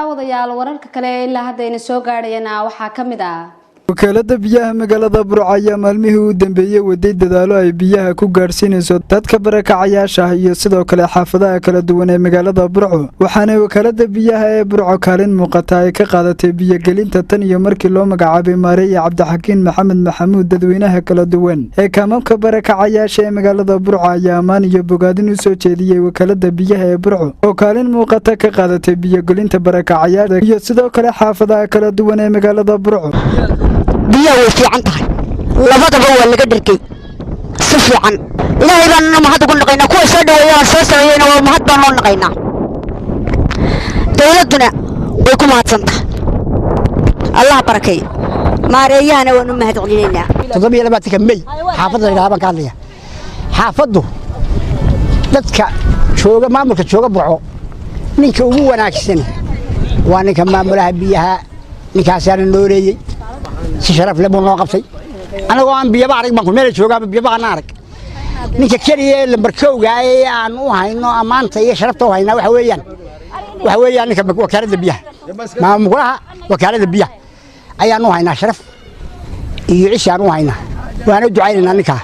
daawadayaal wararka kale ilaa hadda ayna soo gaadhayna waxaa kamid ah wakaalada biyaha magaalada Burco ayaa maalmihii u dambeeyay waday dadaalo ay biyaha ku gaarsiinayso dadka barakacayaasha iyo sidoo kale xaafadaha kala duwan ee magaalada Burco waxaana wakaalada biyaha ee Burco kaalin muuqata ay ka qaadatay biyo gelinta tan iyo markii loo magacaabay Maareeye Cabdixakiin Maxamed Maxamuud dadweynaha kala duwan ee kaamamka barakacayaasha ee magaalada Burco ayaa amaan iyo bogaadin u soo jeediyay wakaalada biyaha ee Burco oo kaalin muuqata ka qaadatay biyo gelinta barakacayaasha iyo sidoo kale xaafadaha kala duwan ee magaalada Burco biyo way fiican tahay labadaba waa laga dhirkay si fiican ilaahay baan mahad ugu naqaynaa kuwa soo dhaweeyay soo sameeyayna waa mahad baan loo naqaynaa dawladuna way ku mahadsantahay Allah barakay maareeyahana waanu mahad celinaynaa 7 May xaafadda ilaahay baan ka hadlaya xaafaddu dadka jooga maamulka jooga Burco ninka ugu wanaagsan waa ninka maamulaha biyaha ninkaas aan nooreeyay si sharaf leh buu noo qabtay anagoo aan biyo baarig baan ku meel joogaa biyo baan arag ninka kaliya lambarkowga ee aan u hayno amaanta iyo sharafta u hayna waxa weeyaan ninka wakaalada biyaha maamulaha wakaalada biyaha ayaan u haynaa sharaf iyo cishaan u haynaa waana ducaynaynaa ninka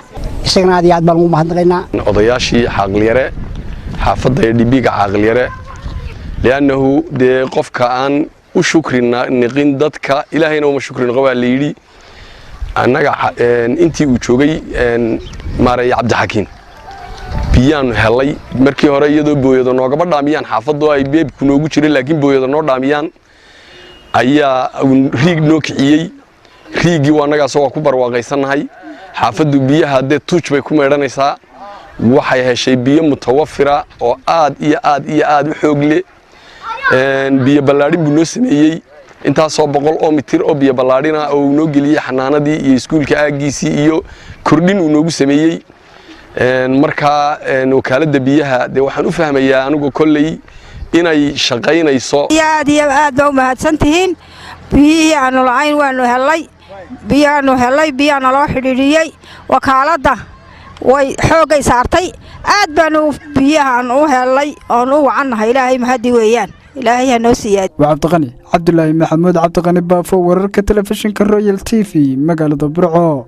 isagana aad baan ugu mahadnaqaynaa odayaashii xaqliyare xaafadda dhibiga xaqliyare leanahu de qofka aan وشكرنا نقين دتك إلهنا وما شكرنا قبل الليلي أنا أنتي وشوقي ماري عبد الحكيم بيان هلاي مركي هراي يدو بويدو نوقف داميان حافظوا أي بيب كنوا جوشري لكن بويدو نور داميان أيا ريج نوكيي ريجي وأنا قاسوا كبر واقيسن هاي حافظوا بيها هذا توش بيكون ميرانيسا وحي هالشيء بيه متوفرة أو آد حقلي biyo ballaarin buu noo sameeyay inta soo 100 mitir oo biyo ballaarina oo noo geliyay xanaanadii iyo iskuulka aagiisii iyo kordhin uu noogu sameeyay marka wakaalada biyaha de waxaan u fahmayaa anigu kolley inay shaqaynayso aad baa u mahadsantihiin biyaha la'aan waanu helay biyaha loo xidhiidhiyay wakaalada way xoogay saartay aad baanu biyaha u helay oo u wacanahay ilaahay mahadi weeyaan ilaahay ha noo siiyay Cabdiqani Cabdullaahi Maxamuud Cabdiqani Baafo wararka telefishinka Royal TV magaalada Burco